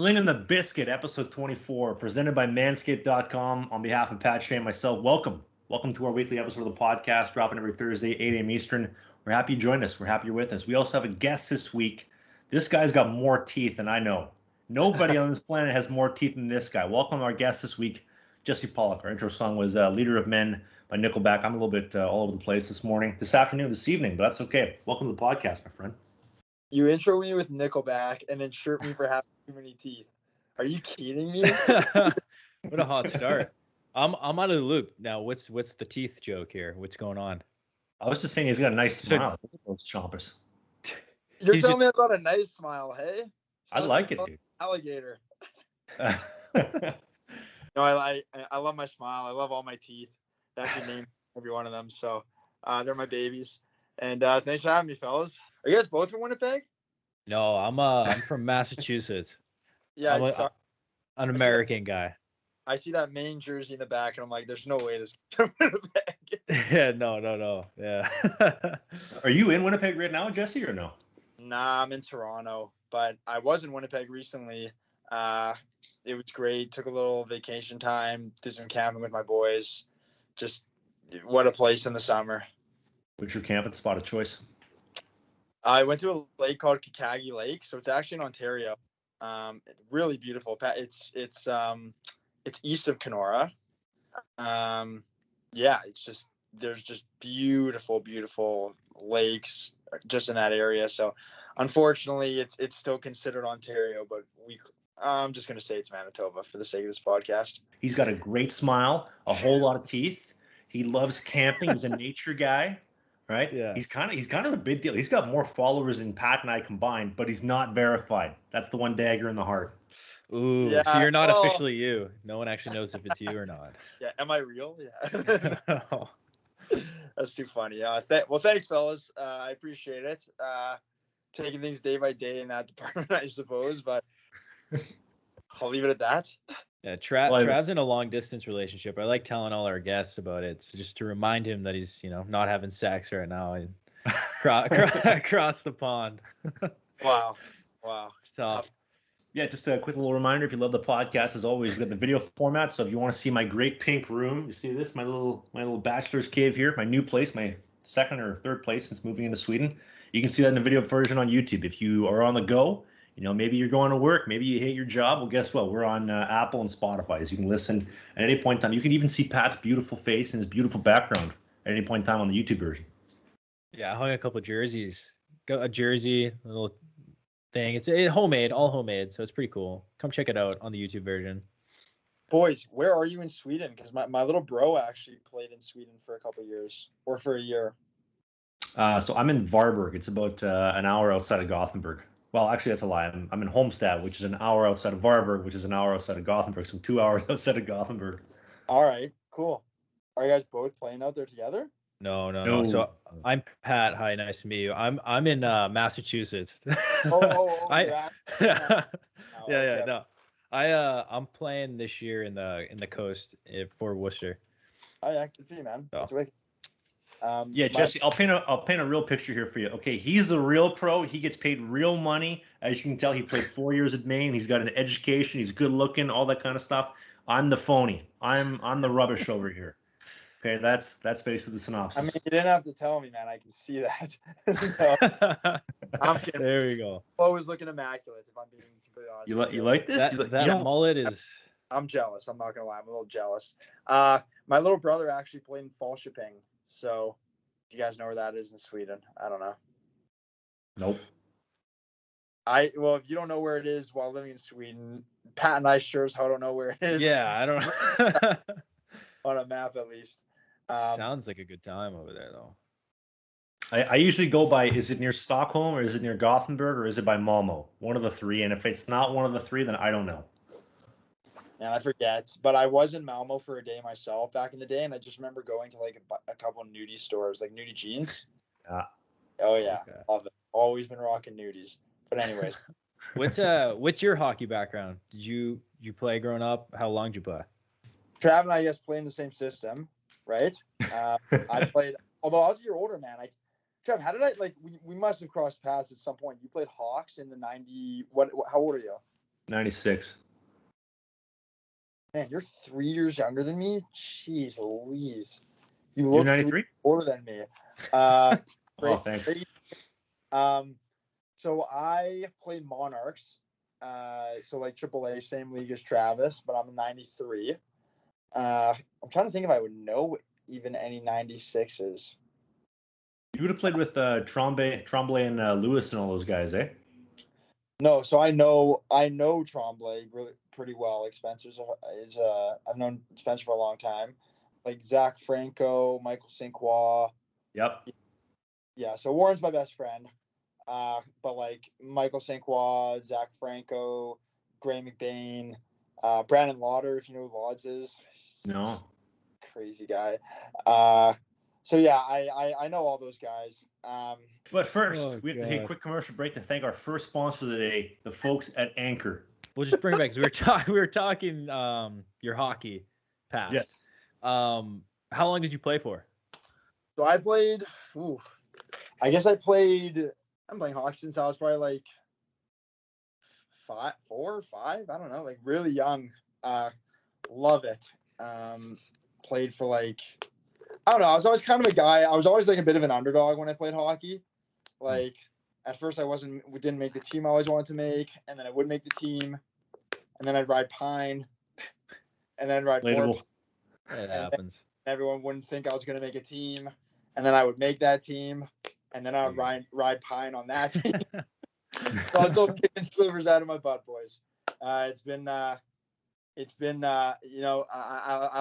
Slangin The Bizkit, episode 24, presented by Manscaped.com. On behalf of Pat Shea and myself, welcome. Welcome to our weekly episode of the podcast, dropping every Thursday, 8 a.m. Eastern. We're happy you joined us. We're happy you're with us. We also have a guest this week. This guy's got more teeth than I know. Nobody on this planet has more teeth than this guy. Welcome our guest this week, Jesse Pollock. Our intro song was Leader of Men by Nickelback. I'm a little bit all over the place this evening, but that's okay. Welcome to the podcast, my friend. You intro me with Nickelback and then shirt me for having too many teeth. Are you kidding me? What a hot start. I'm out of the loop now. What's the teeth joke here? What's going on? I was just saying he's got a nice smile. Look at those chompers. You're telling me I've got a nice smile, hey? I like it, dude. Alligator. No, I love my smile. I love all my teeth. That's your name, every one of them. So they're my babies. And thanks for having me, fellas. Are you guys both from Winnipeg? No, I'm from Massachusetts. Yeah, I'm an American guy. I see that Maine jersey in the back, and I'm like, there's no way this is from Winnipeg. Yeah, no. Yeah. Are you in Winnipeg right now, Jesse, or no? Nah, I'm in Toronto, but I was in Winnipeg recently. It was great. Took a little vacation time, did some camping with my boys. Just what a place in the summer. What's your camping spot of choice? I went to a lake called Kakagi Lake, so it's actually in Ontario. Really beautiful. It's east of Kenora. There's just beautiful lakes just in that area. So unfortunately, it's still considered Ontario, but I'm just gonna say it's Manitoba for the sake of this podcast. He's got a great smile, a whole lot of teeth. He loves camping. He's a nature guy. Right? Yeah. He's kind of a big deal. He's got more followers than Pat and I combined, but he's not verified. That's the one dagger in the heart. Ooh, yeah, so you're not officially you. No one actually knows if it's you or not. Yeah, am I real? Yeah. No. That's too funny. Yeah. Well, thanks, fellas. I appreciate it. Taking things day by day in that department, I suppose, but I'll leave it at that. Yeah, Trav's in a long distance relationship. I like telling all our guests about it, so just to remind him that he's, not having sex right now and across the pond. Wow, it's tough. Yeah, just a quick little reminder: if you love the podcast, as always, we got the video format. So if you want to see my great pink room, you see this, my little bachelor's cave here, my new place, my second or third place since moving into Sweden. You can see that in the video version on YouTube. If you are on the go. Maybe you're going to work, maybe you hate your job. Well, guess what? We're on Apple and Spotify, so you can listen at any point in time. You can even see Pat's beautiful face and his beautiful background at any point in time on the YouTube version. Yeah, I hung a couple of jerseys. Got a jersey, a little thing. It's homemade, all homemade, so it's pretty cool. Come check it out on the YouTube version. Boys, where are you in Sweden? Because my little bro actually played in Sweden for a couple of years, or for a year. So I'm in Varberg. It's about an hour outside of Gothenburg. Well, actually, that's a lie. I'm in Holmstad, which is an hour outside of Varberg, which is an hour outside of Gothenburg. So 2 hours outside of Gothenburg. All right, cool. Are you guys both playing out there together? No. So I'm Pat. Hi, nice to meet you. I'm in Massachusetts. Yeah. No. I'm playing this year in the coast for Worcester. Oh yeah, good for you, man. That's wicked. Jesse, I'll paint a real picture here for you. Okay, he's the real pro. He gets paid real money. As you can tell, he played 4 years at Maine. He's got an education. He's good looking, all that kind of stuff. I'm the phony. I'm the rubbish over here. Okay, that's basically the synopsis. I mean, you didn't have to tell me, man. I can see that. I'm kidding. There we go. Always looking immaculate, if I'm being completely honest. You like this? That mullet is. I'm jealous. I'm not gonna lie. I'm a little jealous. My little brother actually played in Falköping. So, do you guys know where that is in Sweden? I don't know. Nope. Well, if you don't know where it is while living in Sweden, Pat and I sure as hell don't know where it is. Yeah, I don't know. On a map, at least. Sounds like a good time over there, though. I usually go by, is it near Stockholm or is it near Gothenburg or is it by Malmo? One of the three. And if it's not one of the three, then I don't know. And I forget, but I was in Malmo for a day myself back in the day, and I just remember going to like a couple of nudie stores, like nudie jeans. Yeah. Oh yeah, okay. Love it. Always been rocking nudies. But anyways, what's your hockey background? Did you play growing up? How long did you play? Trav and I, guess, play in the same system, right? I played, although I was a year older, man. Trav, how did we must have crossed paths at some point. You played Hawks in the 90. How old are you? 96. Man, you're 3 years younger than me? Jeez Louise. You You're look 93? older than me. Oh, thanks. So I played Monarchs. So like AAA, same league as Travis, but I'm a 93. I'm trying to think if I would know even any 96s. You would have played with Tremblay and Lewis and all those guys, eh? No, so I know Tremblay really pretty well. Like I've known Spencer for a long time. Like Zach Franco, Michael St. Croix. Yep. Yeah, so Warren's my best friend. But like Michael St. Croix, Zach Franco, Gray McBain, Brandon Lauder, if you know who Lauds is. No. Crazy guy. So yeah, I know all those guys. But first, we have to take a quick commercial break to thank our first sponsor of the day, the folks at Anchor. We'll just bring it back because we were talking your hockey past. Yes. How long did you play for? So I played. I'm playing hockey since I was probably like 4 or 5. I don't know, like really young. Love it. Played for like, I don't know. I was always kind of a guy. I was always like a bit of an underdog when I played hockey. Like at first didn't make the team I always wanted to make, and then I would make the team, and then I'd ride Pine, and then ride more. It happens. Everyone wouldn't think I was going to make a team, and then I would make that team, and then I would ride Pine on that team. So I was still kicking slivers out of my butt, boys. It's been I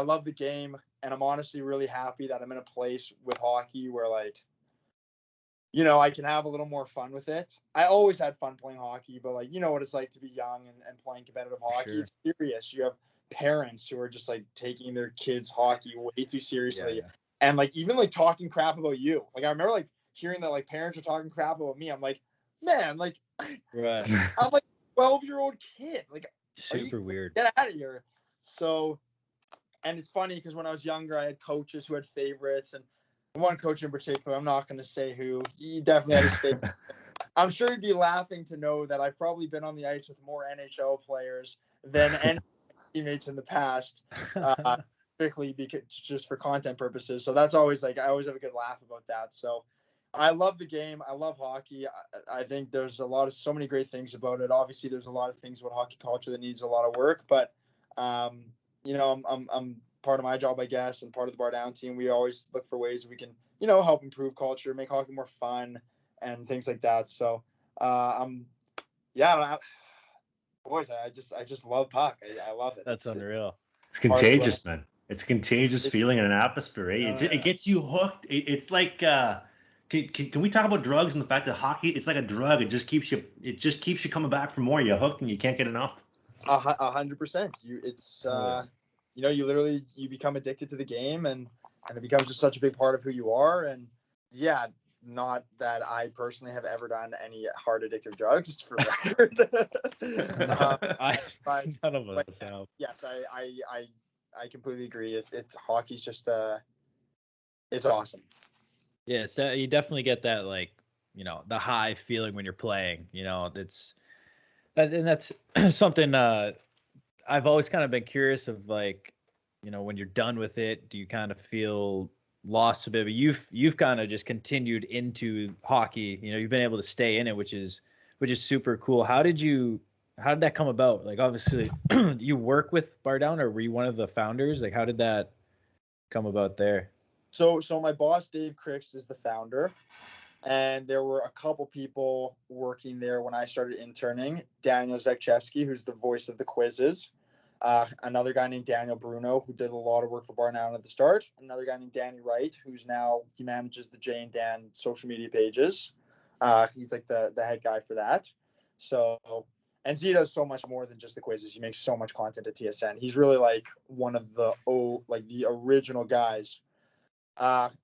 love the game, and I'm honestly really happy that I'm in a place with hockey where like, I can have a little more fun with it. I always had fun playing hockey, but like, you know what it's like to be young and playing competitive hockey. Sure. It's serious. You have parents who are just like taking their kids' hockey way too seriously. Yeah. And like, even like talking crap about you. Like, I remember like hearing that like parents are talking crap about me. I'm like, man, like, right. I'm like a 12-year-old kid. Like, super weird. Get out of here. So, and it's funny because when I was younger, I had coaches who had favorites, and one coach in particular, I'm not going to say who, he definitely had his favorite. I'm sure he'd be laughing to know that I've probably been on the ice with more NHL players than any teammates in the past, strictly because just for content purposes. So that's always like, I always have a good laugh about that. So I love the game. I love hockey. I think there's so many great things about it. Obviously, there's a lot of things about hockey culture that needs a lot of work, but I'm part of my job, I guess, and part of the Bardown team. We always look for ways we can, help improve culture, make hockey more fun, and things like that. So, boys, I just love puck. I love it. That's unreal. It's contagious, man. It's a contagious feeling and an atmosphere. Eh? It gets you hooked. It's like, can we talk about drugs and the fact that hockey, it's like a drug. It just keeps you coming back for more. You're hooked and you can't get enough. 100%. You become addicted to the game, and it becomes just such a big part of who you are. And yeah, not that I personally have ever done any hard addictive drugs, for the record. None of us have. Yes, I completely agree. It's hockey's just it's awesome. Yeah, so you definitely get that, like, the high feeling when you're playing. That's something I've always kind of been curious of, like, when you're done with it, do you kind of feel lost a bit? But you've kind of just continued into hockey. You've been able to stay in it, which is super cool. How did that come about? Like, obviously, you work with Bardown, or were you one of the founders? Like, how did that come about there? So my boss, Dave Crix, is the founder, and there were a couple people working there when I started interning. Daniel Zekchevsky, who's the voice of the quizzes. Another guy named Daniel Bruno, who did a lot of work for Bardown at the start. Another guy named Danny Wright, he manages the Jay and Dan social media pages. He's like the head guy for that. So, and Z does so much more than just the quizzes. He makes so much content at TSN. He's really like one of the original guys.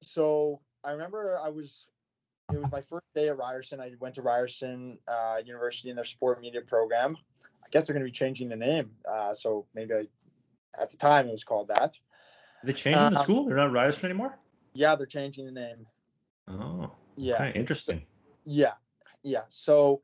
So I remember it was my first day at Ryerson. I went to Ryerson University in their sport media program. I guess they're going to be changing the name. So maybe at the time it was called that. Are they changing the school? They're not Ryerson anymore? Yeah, they're changing the name. Oh, yeah. Okay, interesting. Yeah. So,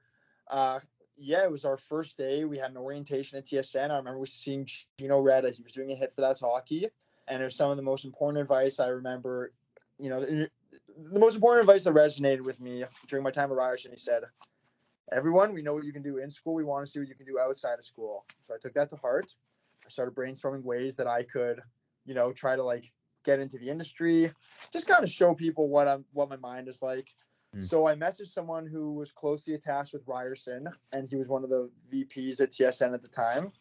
yeah, it was our first day. We had an orientation at TSN. I remember seeing Gino Reda. He was doing a hit for That's Hockey. And it was some of the most important advice I remember, the most important advice that resonated with me during my time at Ryerson. He said, everyone, we know what you can do in school. We want to see what you can do outside of school. So I took that to heart. I started brainstorming ways that I could, try to like get into the industry, just kind of show people what my mind is like. So I messaged someone who was closely attached with Ryerson, and he was one of the VPs at TSN at the time.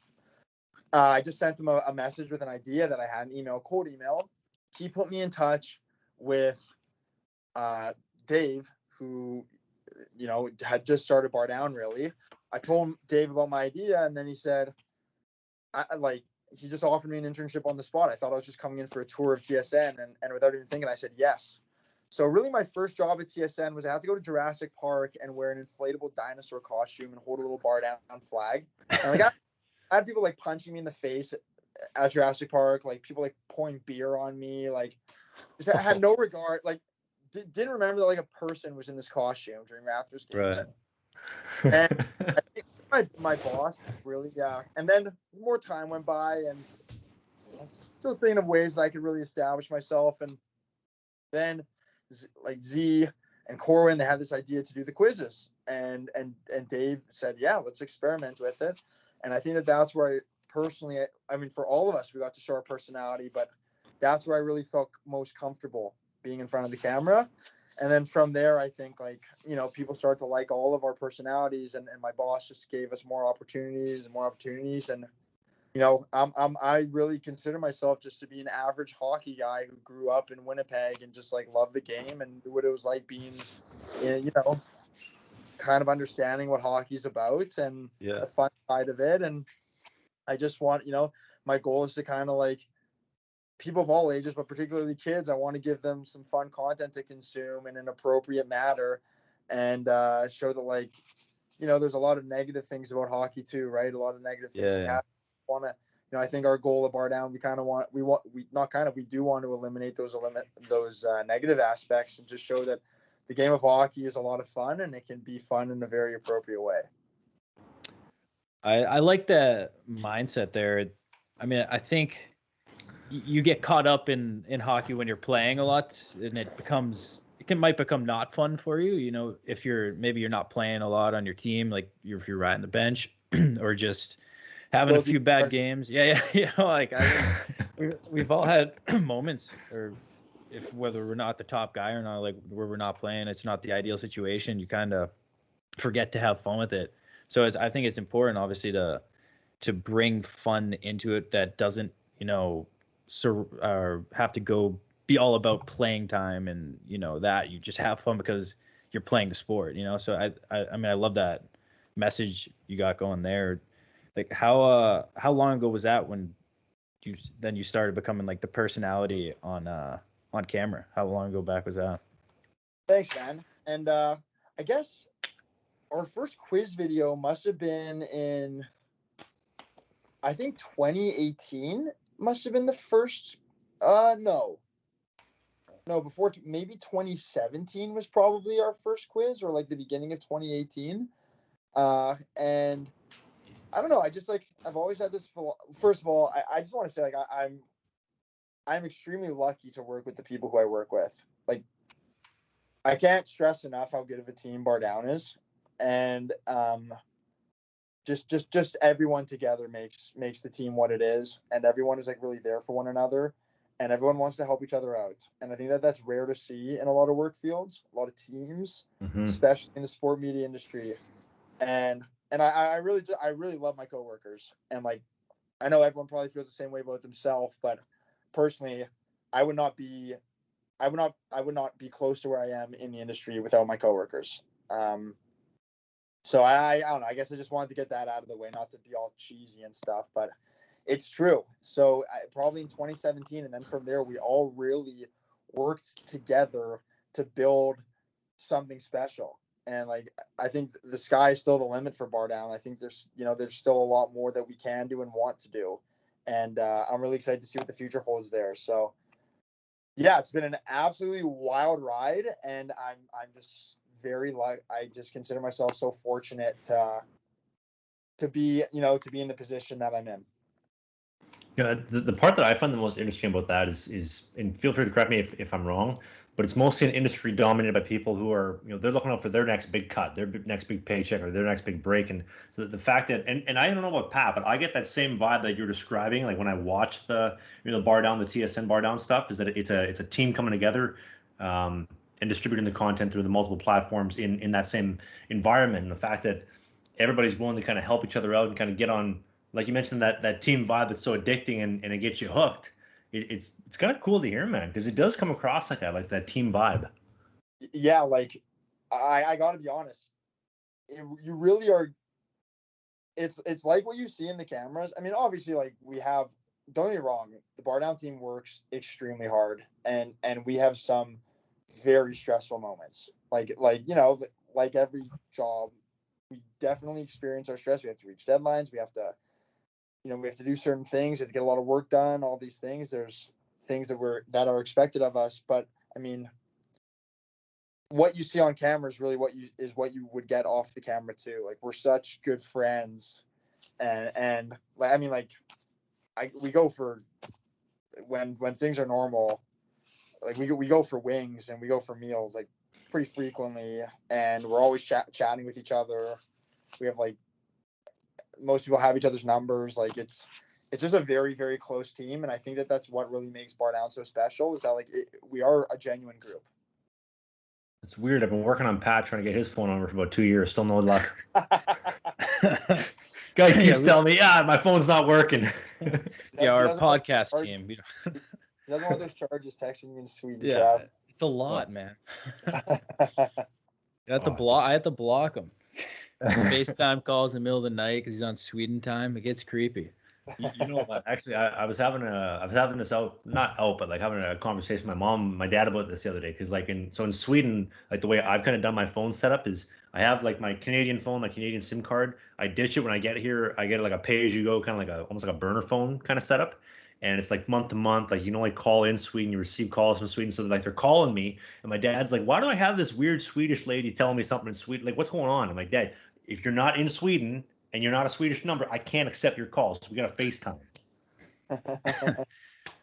I just sent him a message with an idea that I had, an cold email. He put me in touch with Dave, who, had just started Bardown, really. I told Dave about my idea, and then he said, he just offered me an internship on the spot. I thought I was just coming in for a tour of TSN, and without even thinking, I said yes. So really my first job at TSN was I had to go to Jurassic Park and wear an inflatable dinosaur costume and hold a little Bardown flag. And like I had people like punching me in the face at Jurassic Park, like people like pouring beer on me, like just I had no regard, like didn't remember that like a person was in this costume during Raptors games. Right. And I think my boss really, and then more time went by and I was still thinking of ways that I could really establish myself. And then like Z and Corwin, they had this idea to do the quizzes, and Dave said, yeah, let's experiment with it. And I think that's where I personally, I mean, for all of us, we got to show our personality, but that's where I really felt most comfortable being in front of the camera. And then from there, I think people start to like all of our personalities, and my boss just gave us more opportunities. And I really consider myself just to be an average hockey guy who grew up in Winnipeg and just like loved the game and knew what it was like being, kind of understanding what hockey's about and the fun side of it. And I just want, my goal is to kind of like people of all ages, but particularly kids, I want to give them some fun content to consume in an appropriate manner and show that there's a lot of negative things about hockey too, right? A lot of negative things. I think our goal at Bardown, we do want to eliminate those negative aspects and just show that the game of hockey is a lot of fun and it can be fun in a very appropriate way. I like that mindset there. I mean, I think you get caught up in hockey when you're playing a lot, and it might become not fun for you. If you're not playing a lot on your team, like if you're riding the bench or just having a few bad games. Yeah. We've all had moments, or whether we're not the top guy or not, like where we're not playing, it's not the ideal situation. You kind of forget to have fun with it. So I think it's important, obviously, to bring fun into it that doesn't, have to go be all about playing time and that you just have fun because you're playing the sport. So I mean, I love that message you got going there. Like how long ago was that when you started becoming like the personality on camera? How long ago back was that? Thanks, man. And I guess our first quiz video must have been in, I think 2018 must have been the first. No, before maybe 2017 was probably our first quiz, or like the beginning of 2018. And I don't know. I just I've always had this. First of all, I just want to say I'm extremely lucky to work with the people who I work with. Like, I can't stress enough how good of a team Bardown is, and just everyone together makes the team what it is, and everyone is really there for one another, and everyone wants to help each other out. And I think that's rare to see in a lot of work fields, a lot of teams, especially in the sport media industry. And I really love my coworkers, and I know everyone probably feels the same way about themselves, but personally, I would not be close to where I am in the industry without my coworkers. So I don't know. I guess I just wanted to get that out of the way, not to be all cheesy and stuff, but it's true. So probably in 2017, and then from there, we all really worked together to build something special. And I think the sky is still the limit for Bardown. I think there's still a lot more that we can do and want to do. And I'm really excited to see what the future holds there. So yeah, it's been an absolutely wild ride, and I'm just very I just consider myself so fortunate to be in the position that I'm in. Yeah, the part that I find the most interesting about that is, and feel free to correct me if I'm wrong, but it's mostly an industry dominated by people who are, they're looking out for their next big cut, their next big paycheck, or their next big break. And so the fact that, and I don't know about Pat, but I get that same vibe that you're describing, like when I watch the, Bardown, the TSN Bardown stuff, is that it's a team coming together, and distributing the content through the multiple platforms in that same environment. And the fact that everybody's willing to kind of help each other out and kind of get on, like you mentioned, that team vibe that's so addicting and it gets you hooked. It's kind of cool to hear, man, because it does come across like that team vibe. Yeah, like I gotta be honest, you really are. It's like what you see in the cameras. I mean, obviously, like don't get me wrong, the Bardown team works extremely hard, and we have some very stressful moments. Like every job, we definitely experience our stress. We have to reach deadlines. We have to do certain things. We have to get a lot of work done. All these things. There's things that are expected of us. But I mean, what you see on camera is really what you would get off the camera too. Like, we're such good friends, and I mean, like, we go for when things are normal. Like, we go for wings and we go for meals, like, pretty frequently, and we're always chatting with each other. We have, like, most people have each other's numbers. Like, it's just a very, very close team, and I think that's what really makes Bardown so special, is that, like, we are a genuine group. It's weird. I've been working on Pat trying to get his phone number for about 2 years. Still no luck. Guy keeps telling me, my phone's not working. Yeah, our podcast team. He doesn't want those charges texting you in Sweden. Yeah, Trav. it's a lot, man. I have to block him. FaceTime calls in the middle of the night because he's on Sweden time. It gets creepy. You know what? Actually, I was having this but like having a conversation with my mom and my dad about this the other day, because in Sweden, like, the way I've kind of done my phone setup is I have, like, my Canadian phone, my Canadian SIM card. I ditch it when I get here. I get like a pay as you go, kind of like almost like a burner phone kind of setup. And it's like month to month, like, like, call in Sweden, you receive calls from Sweden. So like, they're calling me, and my dad's like, why do I have this weird Swedish lady telling me something in Sweden? Like, what's going on? I'm like, Dad, if you're not in Sweden and you're not a Swedish number, I can't accept your calls. So we got to FaceTime.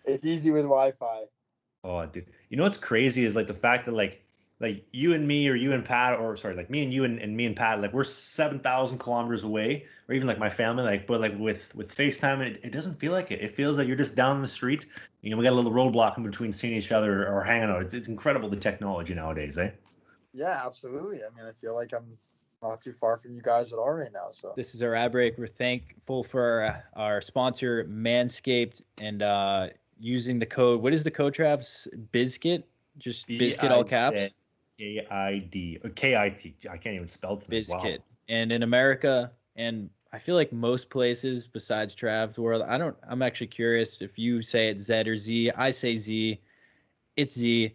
It's easy with Wi-Fi. Oh, dude. You know what's crazy is, like, the fact that, like you and me, or you and Pat, or sorry, like me and you and me and Pat, like, we're 7,000 kilometers away, or even like my family, like, but like with FaceTime, it doesn't feel like it. It feels like you're just down the street. We got a little roadblock in between seeing each other or hanging out. It's incredible, the technology nowadays, eh? Yeah, absolutely. I mean, I feel like I'm not too far from you guys at all right now. So this is our ad break. We're thankful for our sponsor, Manscaped, and using the code. What is the code, Travs? Bizkit? Just Bizkit, all caps? KID or KIT. I can't even spell it. Bizkit. Wow. And in America, and I feel like most places besides Trav's world, I'm actually curious if you say it's Z or Z. I say Z. It's Z.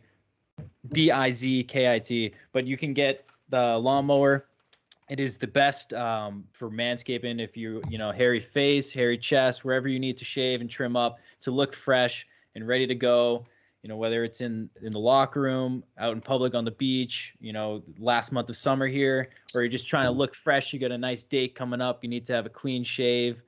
BIZKIT. But you can get the lawnmower. It is the best for manscaping. If hairy face, hairy chest, wherever you need to shave and trim up to look fresh and ready to go. Whether it's in the locker room, out in public, on the beach, last month of summer here, or you're just trying to look fresh. You got a nice date coming up. You need to have a clean shave,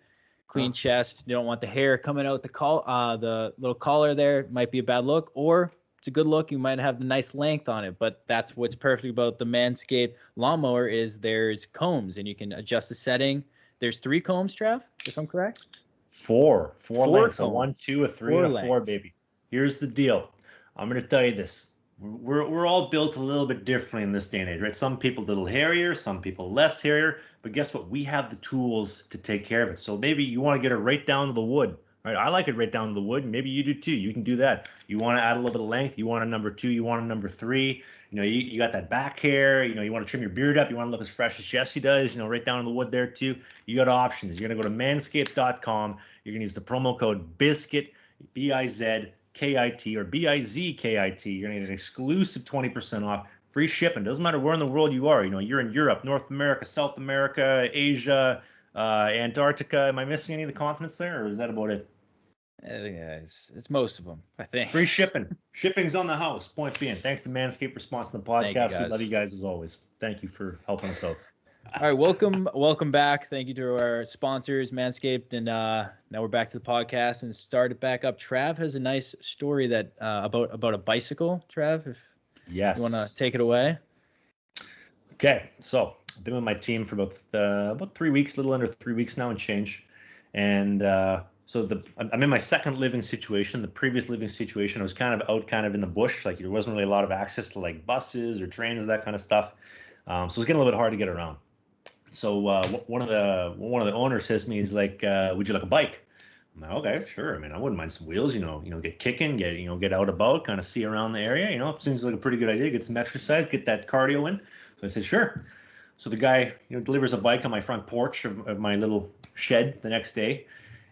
clean chest. You don't want the hair coming out the little collar there. It might be a bad look, or it's a good look. You might have the nice length on it. But that's what's perfect about the Manscaped lawnmower is there's combs, and you can adjust the setting. There's 3 combs, Trav, if I'm correct. Four lengths. So combs. 1, 2, a 3, and a 4, baby. Here's the deal. I'm going to tell you this. We're all built a little bit differently in this day and age, right? Some people a little hairier, some people less hairier. But guess what? We have the tools to take care of it. So maybe you want to get it right down to the wood, right? I like it right down to the wood. Maybe you do too. You can do that. You want to add a little bit of length. You want a number 2. You want a number 3. You got that back hair. You want to trim your beard up. You want to look as fresh as Jesse does. Right down to the wood there too. You got options. You're going to go to manscaped.com. You're going to use the promo code BIZKIT, BIZKIT, or BIZKIT. You're going to get an exclusive 20% off, free shipping. Doesn't matter where in the world you are. You're in Europe, North America, South America, Asia, Antarctica. Am I missing any of the continents there, or is that about it? I think it's most of them, I think. Free shipping. Shipping's on the house. Point being, thanks to Manscaped for sponsoring the podcast. We love you guys as always. Thank you for helping us out. All right, welcome back. Thank you to our sponsors, Manscaped, and now we're back to the podcast and start it back up. Trav has a nice story that about a bicycle. Trav, if Yes. you want to take it away. Okay, so I've been with my team for about 3 weeks, a little under 3 weeks now and change, and I'm in my second living situation. The previous living situation, I was kind of in the bush, like there wasn't really a lot of access to like buses or trains, that kind of stuff. So it was getting a little bit hard to get around. So one of the owners says to me, he's like, "Would you like a bike?" I'm like, "Okay, sure. I mean, I wouldn't mind some wheels. Get kicking, get out about, kind of see around the area. It seems like a pretty good idea. Get some exercise, get that cardio in." So I said, "Sure." So the guy, delivers a bike on my front porch of my little shed the next day,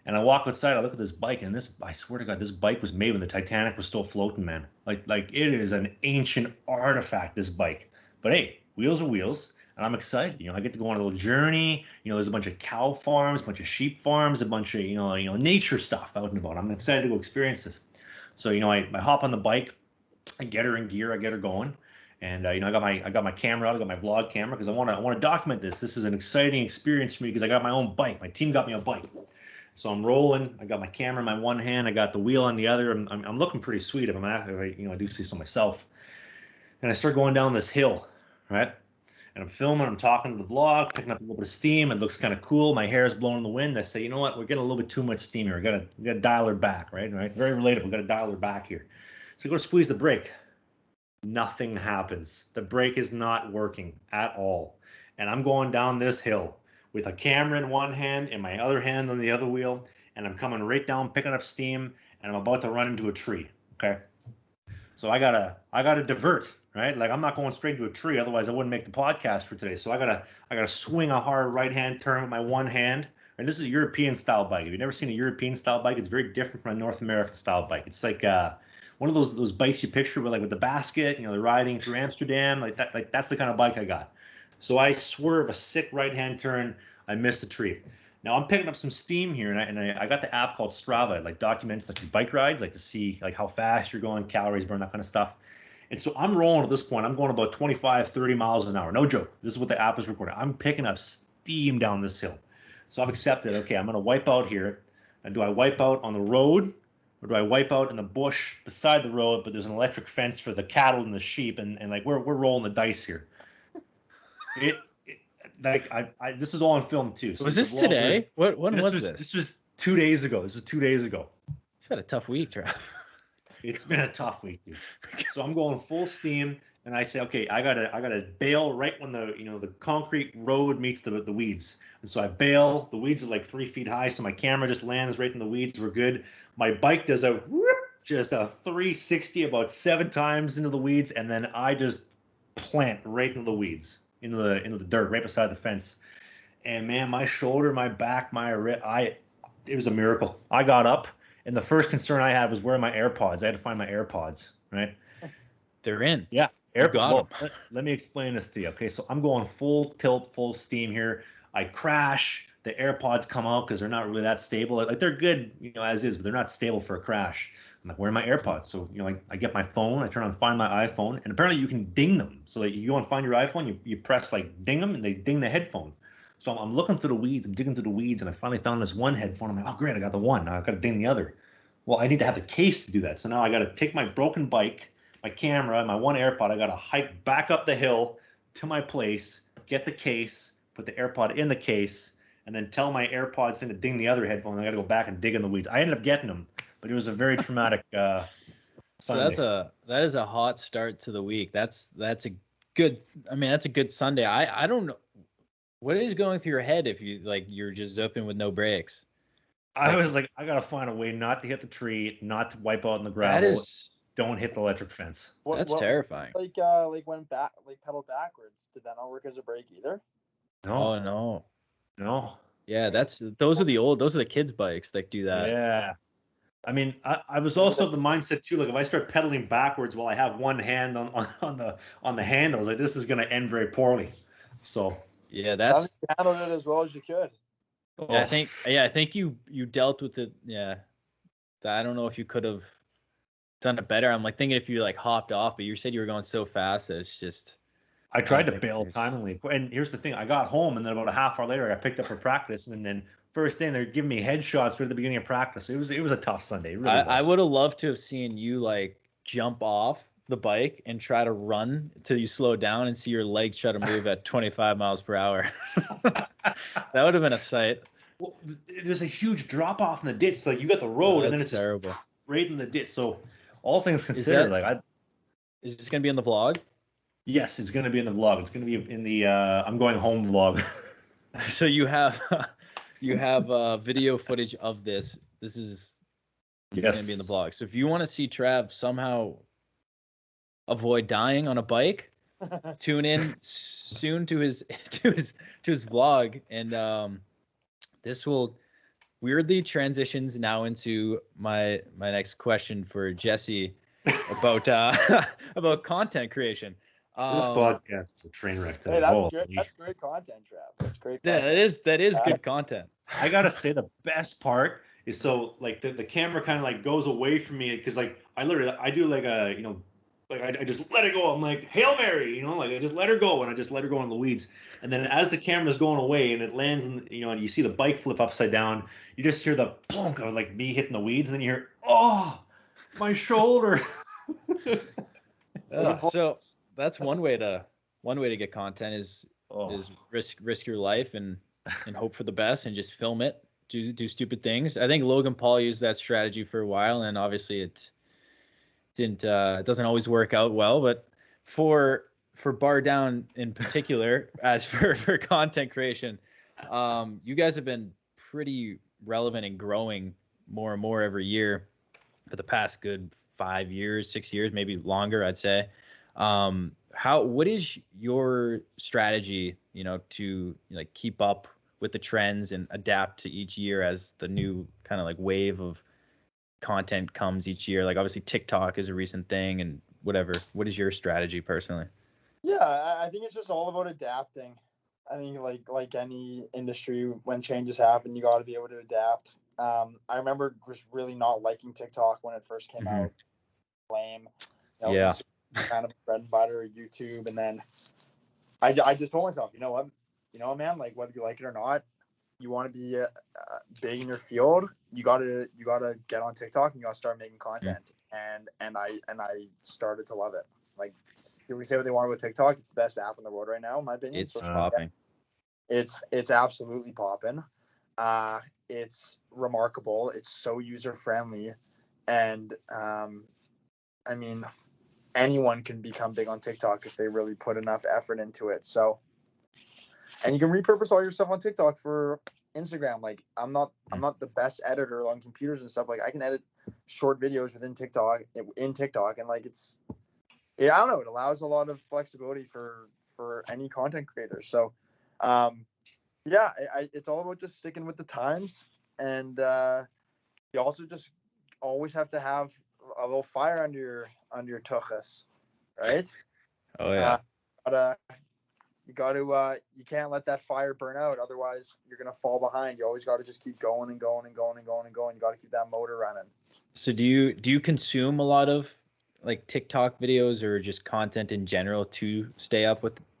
and I walk outside. I look at this bike, and I swear to God, this bike was made when the Titanic was still floating, man. Like it is an ancient artifact, this bike. But hey, wheels are wheels. And I'm excited. I get to go on a little journey. There's a bunch of cow farms, a bunch of sheep farms, a bunch of nature stuff out and about. I'm excited to go experience this. So I hop on the bike, I get her in gear, I get her going, and I got my camera out, I got my vlog camera because I want to document this. This is an exciting experience for me because I got my own bike. My team got me a bike. So I'm rolling. I got my camera in my one hand, I got the wheel on the other. I'm looking pretty sweet if I do see so myself. And I start going down this hill, right? And I'm filming, I'm talking to the vlog, picking up a little bit of steam. It looks kind of cool. My hair is blowing in the wind. I say, you know what? We're getting a little bit too much steam here. We gotta dial her back, right? Very relatable. We gotta dial her back here. So I go to squeeze the brake. Nothing happens. The brake is not working at all. And I'm going down this hill with a camera in one hand and my other hand on the other wheel. And I'm coming right down, picking up steam, and I'm about to run into a tree. Okay. So I gotta divert, right? Like I'm not going straight to a tree, otherwise I wouldn't make the podcast for today. So I gotta swing a hard right hand turn with my one hand. And this is a European style bike. If you've never seen a European style bike, it's very different from a North American style bike. It's like one of those bikes you picture with the basket, they're riding through Amsterdam, like that. Like that's the kind of bike I got. So I swerve a sick right hand turn. I missed the tree. Now I'm picking up some steam here, and I got the app called Strava. It documents your bike rides, to see how fast you're going, calories burned, that kind of stuff. And so I'm rolling at this point. I'm going about 25, 30 miles an hour. No joke. This is what the app is recording. I'm picking up steam down this hill. So I've accepted, okay, I'm going to wipe out here. And do I wipe out on the road, or do I wipe out in the bush beside the road, but there's an electric fence for the cattle and the sheep, and we're rolling the dice here. This is all on film too. So was this today? When was this? This was 2 days ago. You've had a tough week, Trav. It's been a tough week, dude. So I'm going full steam, and I say, okay, I gotta bail right when the concrete road meets the weeds. And so I bail. The weeds are like 3 feet high, so my camera just lands right in the weeds. We're good. My bike does just a 360 about 7 times into the weeds, and then I just plant right into the weeds. Into the dirt right beside the fence. And man, my shoulder, my back, it was a miracle. I got up, and the first concern I had was where are my AirPods? I had to find my AirPods, right? They're in. Yeah, AirPods. Well, let me explain this to you. Okay, so I'm going full tilt, full steam here. I crash. The AirPods come out because they're not really that stable. Like they're good, as is, but they're not stable for a crash. I'm like, where are my AirPods? So, I get my phone, I turn on Find My iPhone, and apparently you can ding them. So like you go and find your iPhone, you press ding them, and they ding the headphone. So I'm looking through the weeds, I'm digging through the weeds, and I finally found this one headphone. I'm like, oh great, I got the one. Now I've got to ding the other. Well, I need to have the case to do that. So now I got to take my broken bike, my camera, my one AirPod. I got to hike back up the hill to my place, get the case, put the AirPod in the case, and then tell my AirPods thing to ding the other headphone. I got to go back and dig in the weeds. I ended up getting them. But it was a very traumatic Sunday. So that is a hot start to the week. That's a good Sunday. I don't know what is going through your head if you're just zipping with no brakes. I was like, I gotta find a way not to hit the tree, not to wipe out in the gravel. Don't hit the electric fence. That's terrifying. When pedal backwards, did that not work as a brake either? No. Oh no. Yeah, those are the kids' bikes that do that. Yeah. I mean, I was also the mindset too. Like if I start pedaling backwards while I have one hand on the handles, like this is gonna end very poorly. So yeah, you handled it as well as you could. Yeah, I think you dealt with it. Yeah, I don't know if you could have done it better. I'm thinking if you hopped off, but you said you were going so fast that it's just. I tried to bail timely, and here's the thing: I got home, and then about a half hour later, I picked up for practice, and then first thing they're giving me headshots right at the beginning of practice. It was a tough Sunday. It really was. I would have loved to have seen you like jump off the bike and try to run till you slow down and see your legs try to move at 25 miles per hour. That would have been a sight. Well, there's a huge drop off in the ditch. So, like you got the road, and then it's terrible. Just right in the ditch. So all things considered, is this gonna be in the vlog? Yes, it's gonna be in the vlog. It's gonna be in the I'm going home vlog. So you have video footage of this. This is gonna be in the vlog. So if you want to see Trav somehow avoid dying on a bike, tune in soon to his vlog, and this will weirdly transitions now into my next question for Jesse about about content creation. This podcast is a train wreck today. Hey, that's great content, Trav. That's great content. That is good content. I gotta say the best part is so like the camera kind of like goes away from me because like I do like a like I just let it go. I'm like Hail Mary, like I just let her go and I just let her go in the weeds. And then as the camera's going away and it lands and and you see the bike flip upside down, you just hear the plunk of like me hitting the weeds and then you hear my shoulder. So that's one way to get content is risk your life and hope for the best and just film it, do stupid things. I think Logan Paul used that strategy for a while, and obviously it doesn't always work out well. But for Bardown in particular, as for content creation, you guys have been pretty relevant and growing more and more every year for the past good 5 years, 6 years, maybe longer, I'd say. What is your strategy, to like keep up with the trends and adapt to each year as the new kind of like wave of content comes each year? Like obviously TikTok is a recent thing and whatever. What is your strategy personally? Yeah, I think it's just all about adapting. I think like any industry, when changes happen, you got to be able to adapt. I remember just really not liking TikTok when it first came out. Lame. Yeah. Kind of bread and butter, YouTube, and then I just told myself, you know what, man, like whether you like it or not, you want to be big in your field, you gotta get on TikTok and you gotta start making content. And I started to love it. Like people can say what they want about TikTok, it's the best app in the world right now, in my opinion. It's popping. It's absolutely popping. It's remarkable. It's so user friendly, and I mean, anyone can become big on TikTok if they really put enough effort into it. So, and you can repurpose all your stuff on TikTok for Instagram. Like I'm not the best editor on computers and stuff. Like I can edit short videos within TikTok and like I don't know, it allows a lot of flexibility for any content creator. So, it's all about just sticking with the times, and you also just always have to have a little fire under your tuchus, right? Oh yeah. You can't let that fire burn out, otherwise you're gonna fall behind. You always got to just keep going and going and going and going and going. You got to keep that motor running. So do you consume a lot of like TikTok videos or just content in general to stay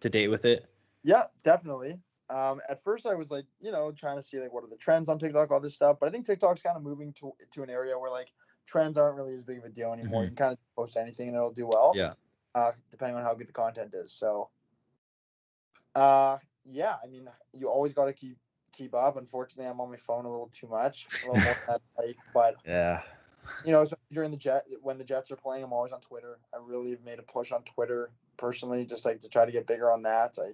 to date with it? Yeah, definitely. At first I was like, trying to see like what are the trends on TikTok, all this stuff. But I think TikTok's kind of moving to an area where like trends aren't really as big of a deal anymore. You can kind of post anything and it'll do well. Yeah. Depending on how good the content is. So, I mean, you always got to keep up. Unfortunately, I'm on my phone a little too much, a little more than I'd like. But yeah. So when the Jets are playing, I'm always on Twitter. I really have made a push on Twitter personally, just like to try to get bigger on that. I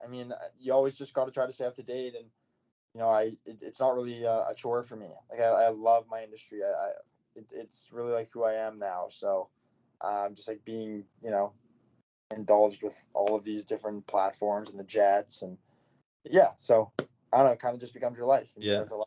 mean, you always just got to try to stay up to date, and it's not really a chore for me. Like I love my industry. It's really like who I am now. So just like being indulged with all of these different platforms and the Jets, and so I don't know, it kind of just becomes your life. And you start to love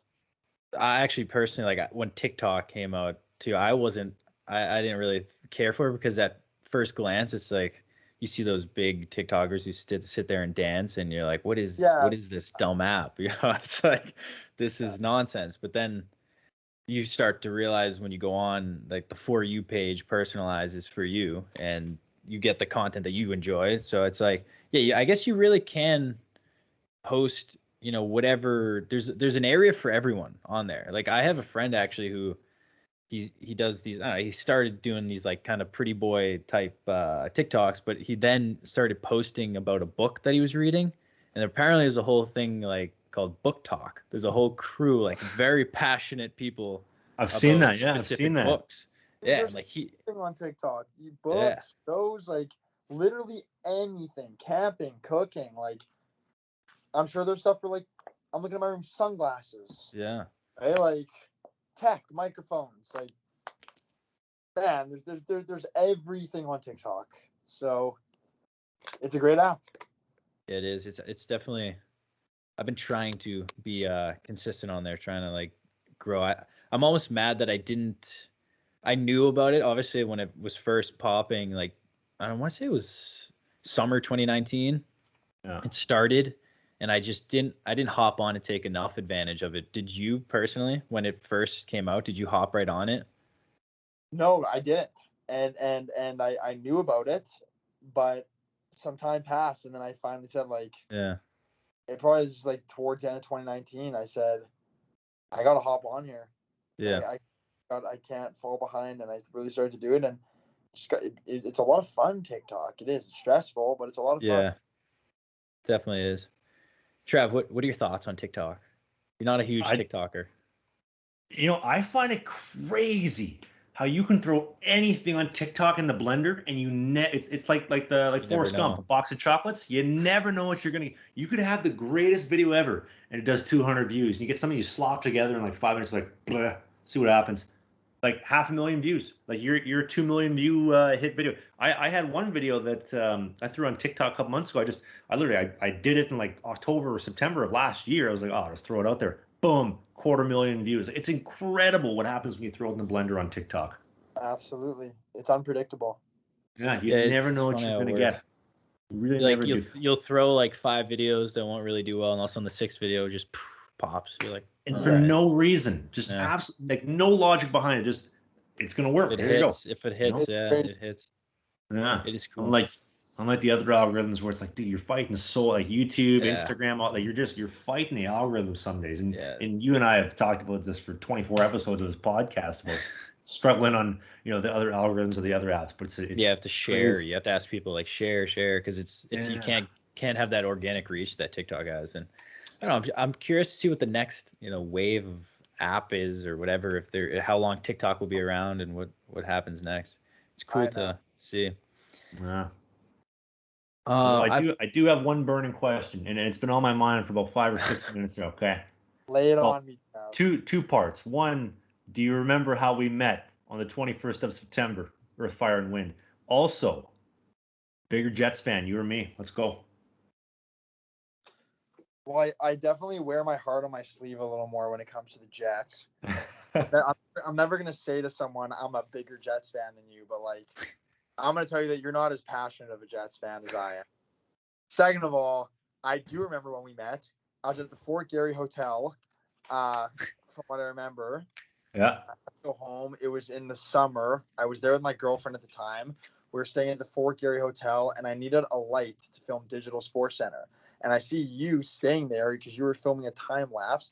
it. I actually personally, like when TikTok came out too, I didn't really care for it because at first glance it's like you see those big TikTokers who sit there and dance, and you're like, what is this dumb app? It's like, this is nonsense. But then you start to realize when you go on, like the For You page personalizes for you, and you get the content that you enjoy. So it's like, yeah, I guess you really can post, whatever. There's an area for everyone on there. Like I have a friend actually who he does these. I don't know, he started doing these like kind of pretty boy type TikToks, but he then started posting about a book that he was reading, and apparently there's a whole thing like called Book Talk. There's a whole crew like very passionate people. I've seen that. Yeah, I've seen that. Books. Dude, Yeah, like thing on TikTok, books, those like literally anything, camping, cooking, like I'm sure there's stuff for like I'm looking at my room, sunglasses. Yeah. Right, like tech, microphones, like man, there's everything on TikTok. So it's a great app. It is. It's definitely. I've been trying to be consistent on there, trying to like grow. I'm almost mad that I knew about it obviously when it was first popping. Like I don't want to say it was summer 2019. Yeah. It started, and I just didn't hop on and take enough advantage of it. Did you personally, when it first came out, did you hop right on it? No, I didn't. And I knew about it, but some time passed, and then I finally said like, yeah, it probably was like towards the end of 2019. I said, I gotta hop on here. Yeah. I can't fall behind, and I really started to do it, and it's a lot of fun. TikTok, it is. It's stressful, but it's a lot of fun. Yeah, definitely is. Trav, what are your thoughts on TikTok? You're not a huge TikToker. I find it crazy how you can throw anything on TikTok in the blender, and it's like Forrest Gump, a box of chocolates. You never know what you're gonna. You could have the greatest video ever, and it does 200 views, and you get something you slop together in like 5 minutes, like bleh, see what happens. Like 500,000 views, like your 2 million view hit video. I had one video that I threw on TikTok a couple months ago. I literally did it in like October or September of last year. I was like, oh, just throw it out there. Boom, 250,000 views. It's incredible what happens when you throw it in the blender on TikTok. Absolutely, it's unpredictable. Yeah, you never know what you're gonna get. You really like never do. You'll throw like 5 videos that won't really do well, and also on the 6th video just pops. You're like, and for no reason, just absolutely like no logic behind it. Just it's gonna work. It Here hits. You go. If it hits, it hits. Yeah, it is cool. Unlike the other algorithms where it's like, dude, you're fighting like YouTube, Instagram, all that. You're fighting the algorithm some days. And you and I have talked about this for 24 episodes of this podcast about struggling on the other algorithms of the other apps. But it's you have to share. crazy. You have to ask people like share because it's you can't have that organic reach that TikTok has. And I don't know. I'm curious to see what the next wave of app is or whatever. How long TikTok will be around and what happens next. It's cool to see. Yeah. I do have one burning question, and it's been on my mind for about 5 or 6 minutes now. Okay. Lay it on me. Two parts. One, do you remember how we met on the 21st of September, Earth, Fire, and Wind? Also, bigger Jets fan, you or me? Let's go. Well, I definitely wear my heart on my sleeve a little more when it comes to the Jets. I'm never gonna say to someone I'm a bigger Jets fan than you, but like, I'm going to tell you that you're not as passionate of a Jets fan as I am. Second of all, I do remember when we met. I was at the Fort Garry Hotel, from what I remember. Yeah. I go home. It was in the summer. I was there with my girlfriend at the time. We were staying at the Fort Garry Hotel, and I needed a light to film Digital Sports Center. And I see you staying there because you were filming a time lapse.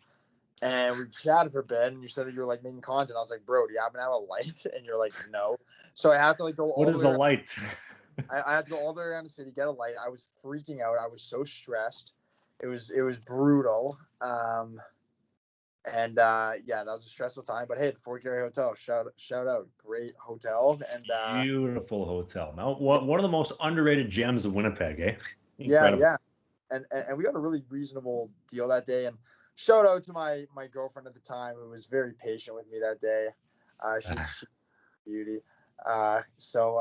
And we chatted for a bit, and you said that you were like making content. I was like, bro, do you happen to have a light? And you're like, no. So I had to like go all the way. What is a light? I had to go all the way around the city, get a light. I was freaking out. I was so stressed. It was brutal. That was a stressful time. But hey, the Fort Garry Hotel, shout out, great hotel and beautiful hotel. Now, one of the most underrated gems of Winnipeg, eh? Incredible. Yeah. And we got a really reasonable deal that day. And shout out to my girlfriend at the time who was very patient with me that day. She's a beauty. So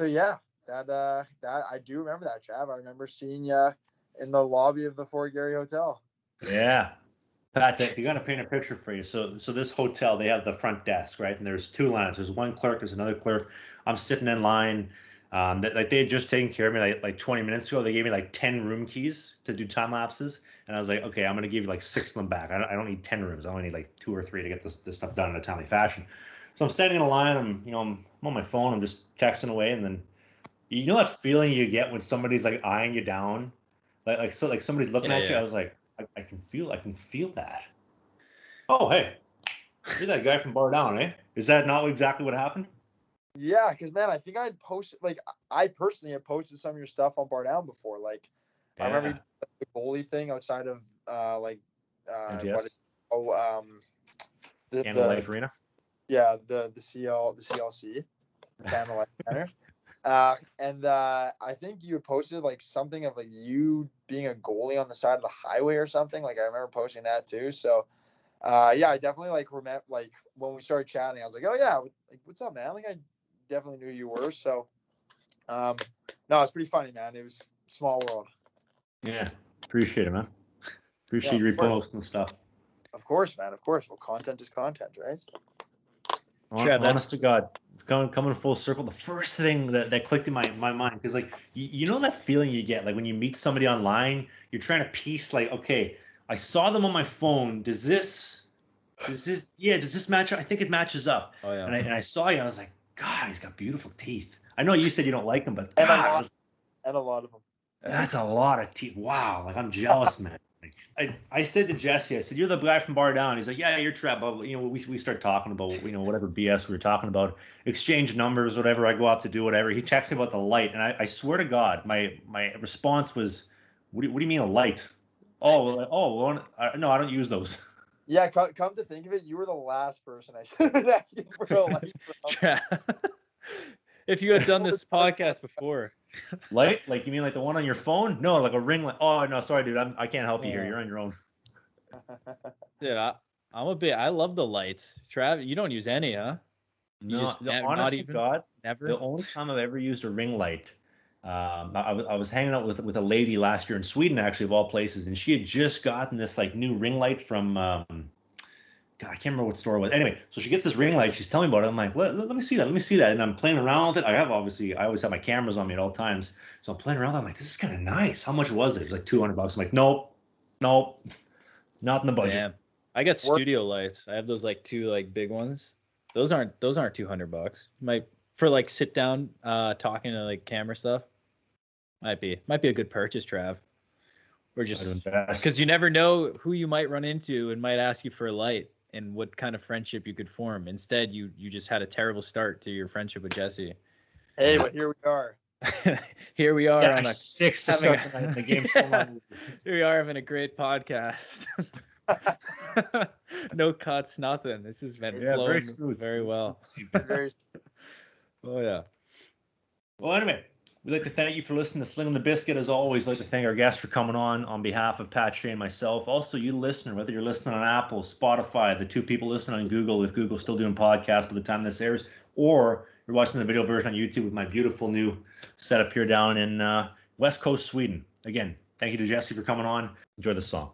yeah, that I do remember that, Trav. I remember seeing you in the lobby of the Fort Garry Hotel. Yeah. Pat, you got to paint a picture for you. So this hotel, they have the front desk, right? And there's 2 lines. There's one clerk, there's another clerk. I'm sitting in line. That like they had just taken care of me like 20 minutes ago. They gave me like 10 room keys to do time lapses, and I was like, okay, I'm gonna give you like 6 of them back. I don't need 10 rooms. I only need like 2 or 3 to get this stuff done in a timely fashion. So I'm standing in a line. I'm on my phone. I'm just texting away, and then you know that feeling you get when somebody's like eyeing you down, like somebody's looking at you. I was like, I can feel that. Oh hey, you're that guy from Bardown, eh? Is that not exactly what happened? Yeah, because man, I think I'd posted like I personally have posted some of your stuff on Bardown before. Like I remember you did the goalie thing outside of what Canada Life Arena. Yeah, the CLC, Canada Life Center. And I think you had posted like something of like you being a goalie on the side of the highway or something. Like I remember posting that too. So yeah, I definitely like remember like when we started chatting, I was like, oh yeah, like what's up, man? Like I definitely knew you were. So no, it's pretty funny, man. It was small world. Yeah, appreciate it, man. Appreciate you reposting stuff. Of course, man. Of course. Well, content is content, right? Honest to God, coming full circle, the first thing that clicked in my mind, because like you know that feeling you get like when you meet somebody online, you're trying to piece like, okay, I saw them on my phone. Does this match up? I think it matches up. Oh yeah. And I saw you, I was like, God, he's got beautiful teeth. I know you said you don't like them, but and God, a lot of them. That's a lot of teeth. Wow, like I'm jealous, man. I said to Jesse, I said, you're the guy from Bardown. He's like, yeah, you're Trav. You know, we start talking about, you know, whatever BS we were talking about, exchange numbers, whatever. I go up to do whatever. He texts me about the light, and I swear to God, my response was, what do you mean a light? No, I don't use those. Yeah, come to think of it, you were the last person I should have been asking for a light from. If you had done this podcast before. Light? Like you mean like the one on your phone? No, like a ring light. Oh no, sorry, dude. I can't help you here. You're on your own. Dude, I love the lights. Trav, you don't use any, huh? You no, honestly, God, never. The only time I've ever used a ring light, I was hanging out with a lady last year in Sweden, actually, of all places, and she had just gotten this like new ring light from God, I can't remember what store it was. Anyway, so she gets this ring light. She's telling me about it. I'm like, let me see that. Let me see that. And I'm playing around with it. I always have my cameras on me at all times. So I'm playing around. I'm like, this is kind of nice. How much was it? It was like $200. I'm like, nope, not in the budget. Damn. I got studio lights. I have those like two like big ones. Those aren't $200. Might for like sit down talking to like camera stuff. Might be a good purchase, Trav. Or just because you never know who you might run into and might ask you for a light. And what kind of friendship you could form. Instead, you just had a terrible start to your friendship with Jesse. Hey, but here we are. Here we are on a 6 to start the game. Here we are having a great podcast. No cuts, nothing. This has been flowing very smooth, very well. Oh yeah. Well, anyway. We'd like to thank you for listening to Slangin The Bizkit. As always, I'd like to thank our guests for coming on behalf of Pat, Shane, and myself. Also, you listener, whether you're listening on Apple, Spotify, the 2 people listening on Google, if Google's still doing podcasts by the time this airs, or you're watching the video version on YouTube with my beautiful new setup here down in West Coast, Sweden. Again, thank you to Jesse for coming on. Enjoy the song.